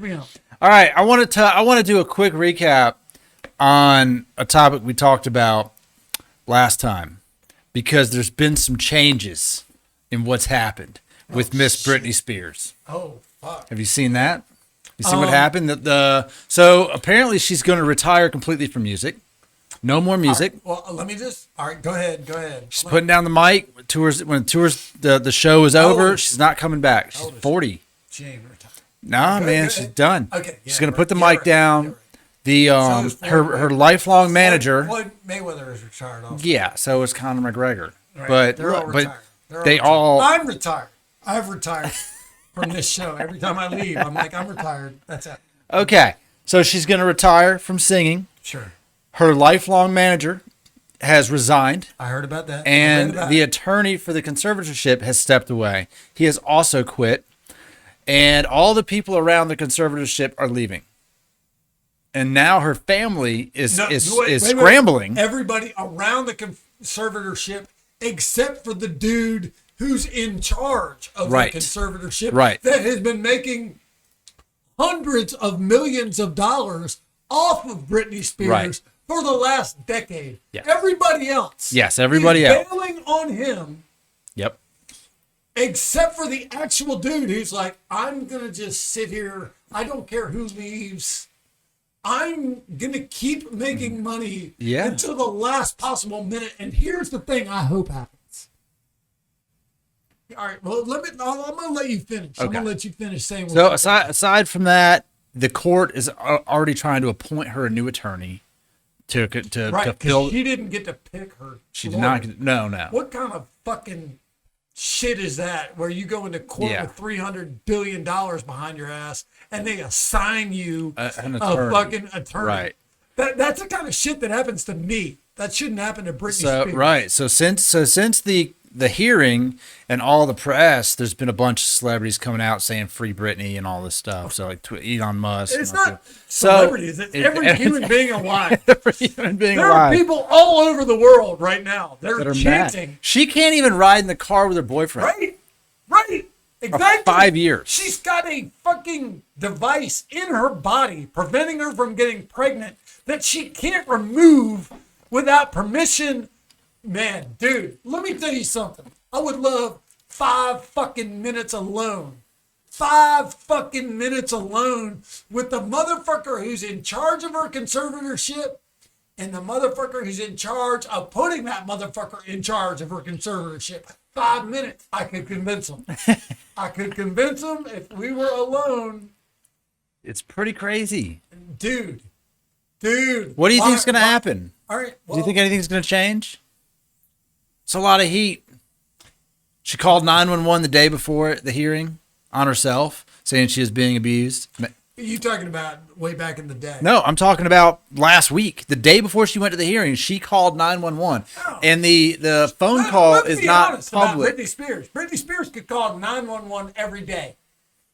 Yeah. All right, I want to do a quick recap on a topic we talked about last time because there's been some changes in what's happened with Miss Britney Spears. Oh, fuck. Have you seen that? You see what happened? So apparently she's going to retire completely from music. No more music. All right, well, let me just. All right, go ahead. She's putting down the mic. When the show is over, is she's not coming back. She's 40. She ain't retired. Nah, man, she's done. Okay, she's gonna put the mic down. The her lifelong manager. Floyd Mayweather is retired. Also. Yeah, so is Conor McGregor. Right. But They're all retired. they all. I'm retired. I've retired from this show. Every time I leave, I'm like, I'm retired. That's it. Okay, so she's gonna retire from singing. Sure. Her lifelong manager has resigned. I heard about that. And the attorney for the conservatorship has stepped away. He has also quit. And all the people around the conservatorship are leaving. And now her family is scrambling. Everybody around the conservatorship, except for the dude who's in charge of the conservatorship, that has been making hundreds of millions of dollars off of Britney Spears for the last decade. Yeah. Everybody else. Yes, everybody else. Bailing on him. Yep. Except for the actual dude who's like, I'm going to just sit here. I don't care who leaves. I'm going to keep making money until the last possible minute. And here's the thing I hope happens. All right, well, I'm going to let you finish. Okay. I'm going to let you finish saying what So aside from that, the court is already trying to appoint her a new attorney to fill. She didn't get to pick her. She did not. No. What kind of fucking shit is that where you go into court with $300 billion behind your ass and they assign you a fucking attorney? Right. That's the kind of shit that happens to me. That shouldn't happen to Britney Spears. Right. So since the hearing and all the press, there's been a bunch of celebrities coming out saying free Britney and all this stuff. So like Elon Musk. It's not celebrities. It's every human being alive. Every human being there alive. There are people all over the world right now. They're chanting. Mad. She can't even ride in the car with her boyfriend. Right. Exactly. For 5 years. She's got a fucking device in her body preventing her from getting pregnant that she can't remove without permission. Man, dude, let me tell you something. I would love 5 fucking minutes alone. 5 fucking minutes alone with the motherfucker who's in charge of her conservatorship and the motherfucker who's in charge of putting that motherfucker in charge of her conservatorship. 5 minutes. I could convince him. I could convince him if we were alone. It's pretty crazy. Dude. What do you think's going to happen? All right. Well, do you think anything's going to change? It's a lot of heat. She called 911 the day before the hearing on herself, saying she was being abused. You talking about way back in the day? No, I'm talking about last week. The day before she went to the hearing, she called 911. Oh. And the phone call is not public. Britney Spears. Britney Spears could call 911 every day.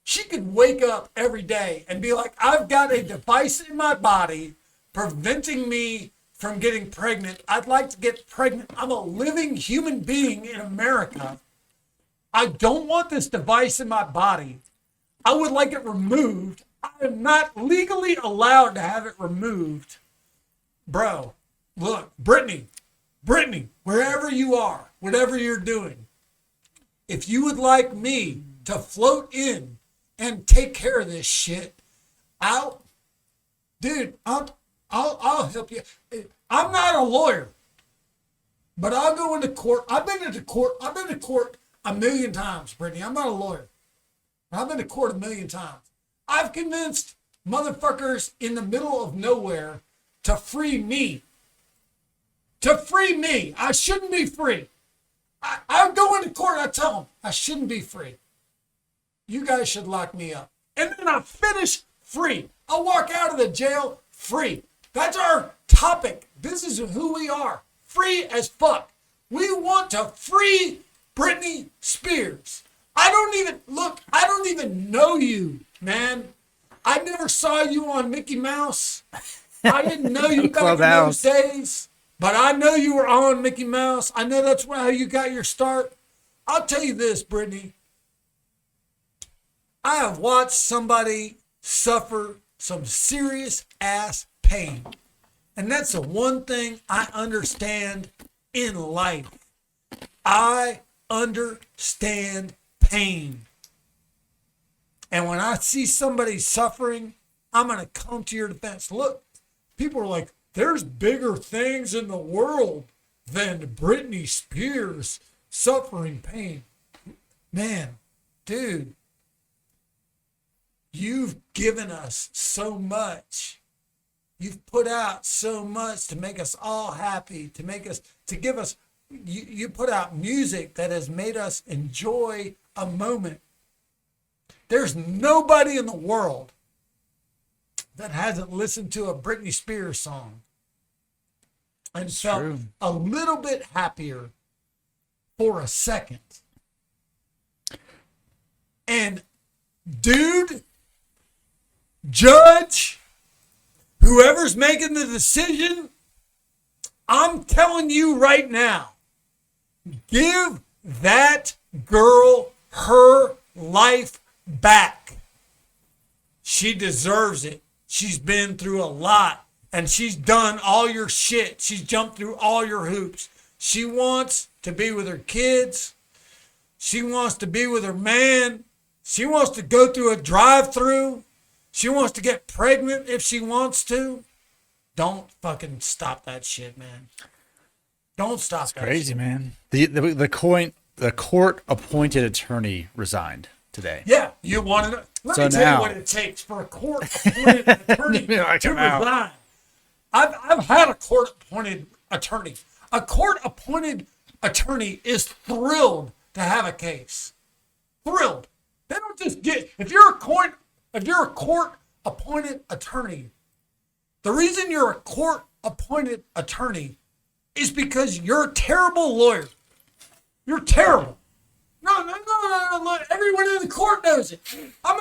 She could wake up every day and be like, I've got a device in my body preventing me from getting pregnant. I'd like to get pregnant. I'm a living human being in America. I don't want this device in my body. I would like it removed. I am not legally allowed to have it removed. Bro, look, Britney, wherever you are, whatever you're doing, if you would like me to float in and take care of this shit, I'll help you. I'm not a lawyer, but I'll go into court. I've been to court a million times, Brittany. I'm not a lawyer. I've been to court a million times. I've convinced motherfuckers in the middle of nowhere to free me. I shouldn't be free. I go into court and I tell them I shouldn't be free. You guys should lock me up. And then I finish free. I walk out of the jail free. That's our topic. This is who we are. Free as fuck. We want to free Britney Spears. I don't even know you, man. I never saw you on Mickey Mouse. I didn't know you back in those days. But I know you were on Mickey Mouse. I know that's how you got your start. I'll tell you this, Britney. I have watched somebody suffer some serious ass pain. And that's the one thing I understand in life. I understand pain. And when I see somebody suffering, I'm going to come to your defense. Look, people are like, there's bigger things in the world than Britney Spears suffering pain. Man, dude, you've given us so much. You've put out so much to make us all happy, to give us, you put out music that has made us enjoy a moment. There's nobody in the world that hasn't listened to a Britney Spears song and felt a little bit happier for a second. And dude, judge, whoever's making the decision, I'm telling you right now, give that girl her life back. She deserves it. She's been through a lot, and she's done all your shit. She's jumped through all your hoops. She wants to be with her kids. She wants to be with her man. She wants to go through a drive-through. She wants to get pregnant if she wants to. Don't fucking stop that shit, man. Don't stop that Crazy, shit. man. The court-appointed attorney resigned today. Yeah, you want to. Let So me tell now- you what it takes for a court-appointed attorney to resign. I've had a court-appointed attorney. A court-appointed attorney is thrilled to have a case. Thrilled. They don't just get. If you're a court-appointed attorney, the reason you're a court-appointed attorney is because you're a terrible lawyer. You're terrible. No. Everyone in the court knows it. I'm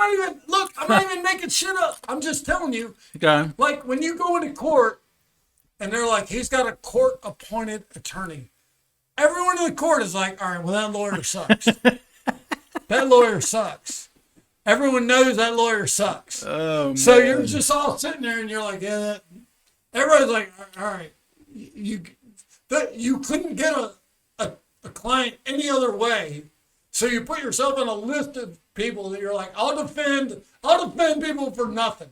not even making shit up. I'm just telling you. Okay. Like when you go into court and they're like, he's got a court-appointed attorney. Everyone in the court is like, all right, well, that lawyer sucks. That lawyer sucks. Everyone knows that lawyer sucks. Oh, So man. you're just all sitting there and you're like, yeah. Everybody's like, all right, you couldn't get a client any other way. So you put yourself on a list of people that you're like, I'll defend people for nothing.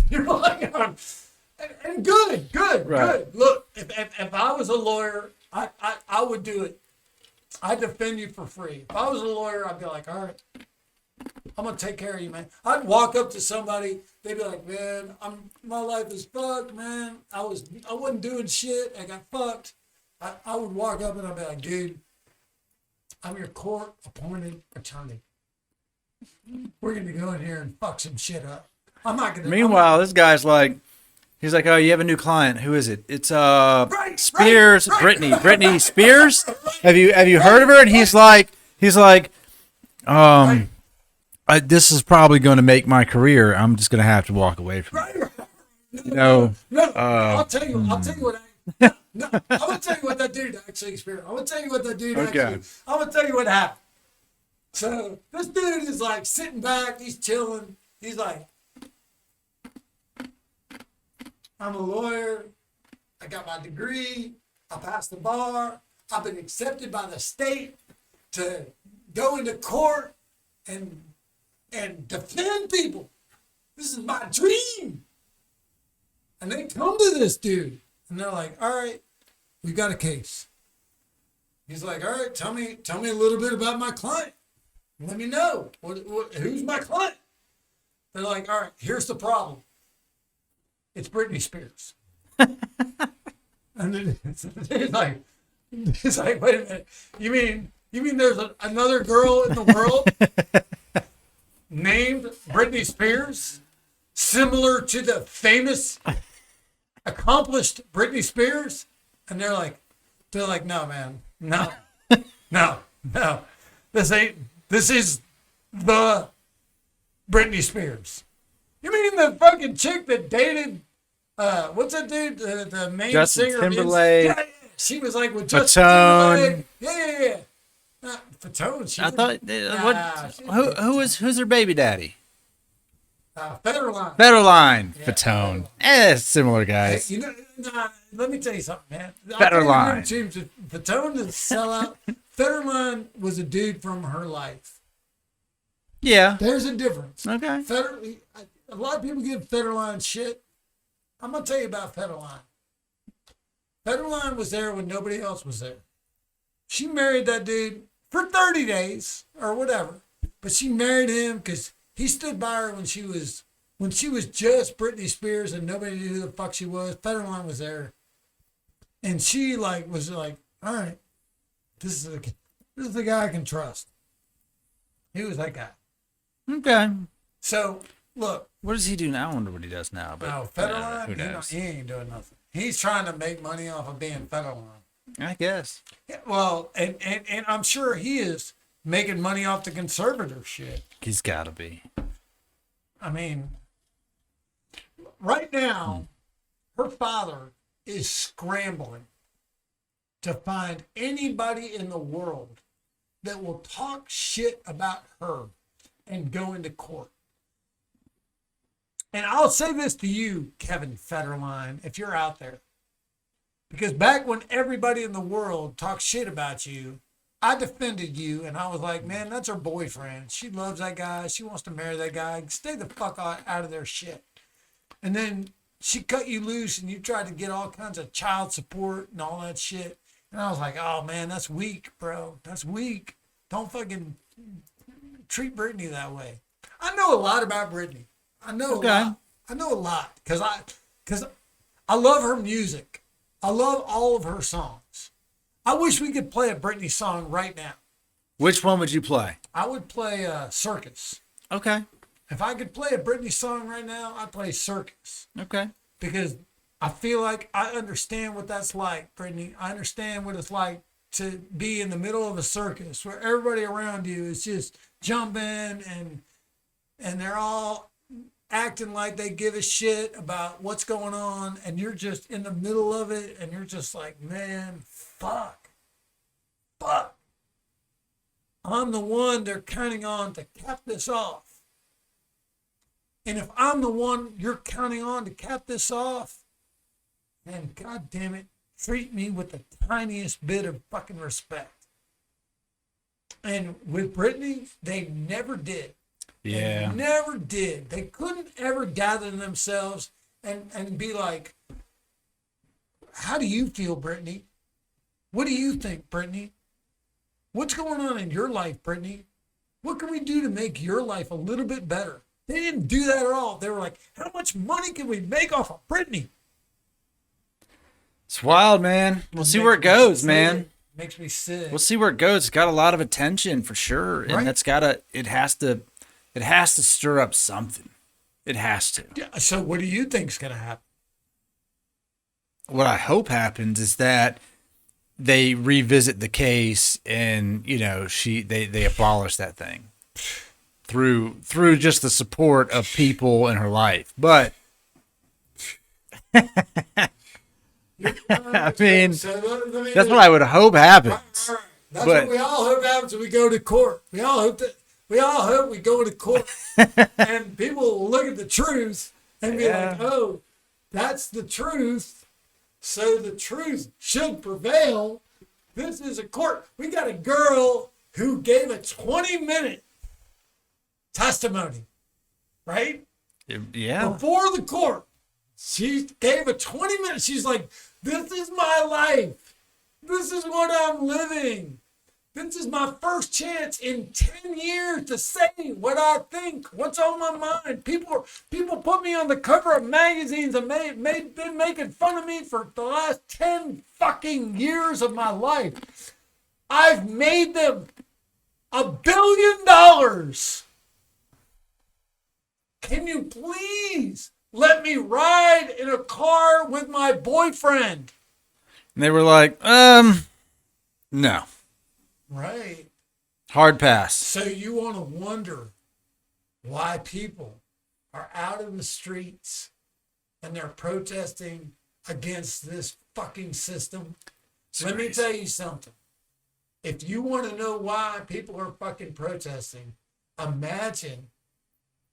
You're like, and good. Look, if I was a lawyer, I would do it. I'd defend you for free. If I was a lawyer, I'd be like, all right, I'm going to take care of you, man. I'd walk up to somebody. They'd be like, man, my life is fucked, man. I wasn't doing shit. I got fucked. I would walk up and I'd be like, dude, I'm your court-appointed attorney. We're going to go in here and fuck some shit up. I'm not going to. Meanwhile, this guy's like, he's like, oh, you have a new client. Who is it? It's Spears, right. Britney Spears. Have you heard of her? And he's like, this is probably going to make my career. I'm just going to have to walk away from it. No. I'll tell you what. I'm gonna tell you what that dude actually experienced. I'm gonna tell you what that dude actually. I'm gonna tell you what happened. So this dude is like sitting back. He's chilling. He's like, I'm a lawyer. I got my degree. I passed the bar. I've been accepted by the state to go into court and defend people. This is my dream. And they come to this dude. And they're like, all right, we've got a case. He's like, all right, tell me a little bit about my client. Let me know. Who's my client? They're like, all right, here's the problem. It's Britney Spears. And then he's like, wait a minute. You mean there's another girl in the world named Britney Spears, similar to the famous accomplished Britney Spears? And they're like, no, man, no. This is the Britney Spears. You mean the fucking chick that dated, what's that dude, the main Justin singer? Timberlake. Yeah. She was like with Justin Fatone. Timberlake. Yeah. Fatone. I thought, who's her baby daddy? Federline. Federline. Yeah, Fatone. Federline. Similar Hey, guys. let me tell you something, man. Federline. Fatone is a sellout. Federline was a dude from her life. Yeah. There's a difference. Okay. A lot of people give Federline shit. I'm gonna tell you about Federline. Federline was there when nobody else was there. She married that dude for 30 days or whatever, but she married him because he stood by her when she was just Britney Spears and nobody knew who the fuck she was. Federline was there, and she was like, all right, this is the guy I can trust. He was that guy. Okay. So look. What does he do now? I wonder what he does now. But No, Federline, who knows? he ain't doing nothing. He's trying to make money off of being Federline. I guess. Yeah, well, and I'm sure he is making money off the conservator shit. He's got to be. I mean, right now, her father is scrambling to find anybody in the world that will talk shit about her and go into court. And I'll say this to you, Kevin Federline, if you're out there. Because back when everybody in the world talked shit about you, I defended you, and I was like, man, that's her boyfriend. She loves that guy. She wants to marry that guy. Stay the fuck out of their shit. And then she cut you loose, and you tried to get all kinds of child support and all that shit. And I was like, oh, man, that's weak, bro. That's weak. Don't fucking treat Britney that way. I know a lot about Britney. I know a lot. I know a lot because I love her music. I love all of her songs. I wish we could play a Britney song right now. Which one would you play? I would play Circus. Okay. If I could play a Britney song right now, I'd play Circus. Okay. Because I feel like I understand what that's like, Britney. I understand what it's like to be in the middle of a circus where everybody around you is just jumping and they're all acting like they give a shit about what's going on, and you're just in the middle of it, and you're just like, man, fuck. I'm the one they're counting on to cap this off. And if I'm the one you're counting on to cap this off, then God damn it, treat me with the tiniest bit of fucking respect. And with Britney, they never did. Yeah. They never did. They couldn't ever gather themselves and be like, how do you feel, Britney? What do you think, Britney? What's going on in your life, Britney? What can we do to make your life a little bit better? They didn't do that at all. They were like, how much money can we make off of Britney? It's wild, man. We'll see where it goes, man. Makes me sick. We'll see where it goes. It's got a lot of attention for sure. Right. And it has to stir up something. It has to. Yeah, so what do you think's going to happen? What I hope happens is that they revisit the case and, they abolish that thing through just the support of people in her life. But I mean, that's what I would hope happens. Right. That's what we all hope happens when we go to court. We all hope we go to court and people will look at the truth and be like, oh, that's the truth. So the truth should prevail. This is a court. We got a girl who gave a 20-minute testimony, right? Yeah. Before the court. She gave a 20-minute. She's like, this is my life. This is what I'm living. This is my first chance in 10 years to say what I think, what's on my mind. People put me on the cover of magazines and been making fun of me for the last 10 fucking years of my life. I've made them $1 billion. Can you please let me ride in a car with my boyfriend? And they were like, no. Right. Hard pass. So you want to wonder why people are out in the streets and they're protesting against this fucking system? Let me tell you something. If you want to know why people are fucking protesting, imagine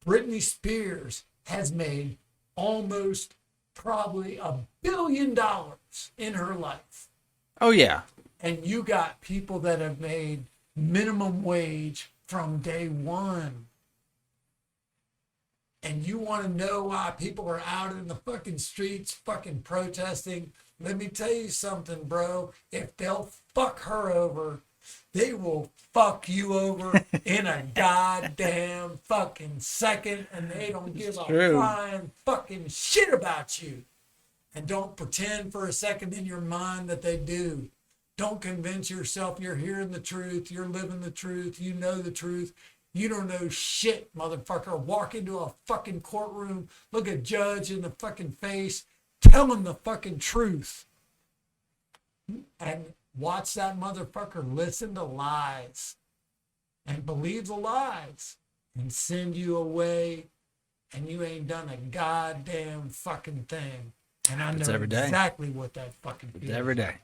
Britney Spears has made almost probably $1 billion in her life. Oh yeah. And you got people that have made minimum wage from day one. And you want to know why people are out in the fucking streets fucking protesting? Let me tell you something, bro. If they'll fuck her over, they will fuck you over in a goddamn fucking second, and they don't give a flying fucking shit about you. And don't pretend for a second in your mind that they do. Don't convince yourself you're hearing the truth, you're living the truth, you know the truth. You don't know shit, motherfucker. Walk into a fucking courtroom, look a judge in the fucking face, tell him the fucking truth. And watch that motherfucker listen to lies and believe the lies and send you away, and you ain't done a goddamn fucking thing. And I know exactly what that fucking feels. Every day.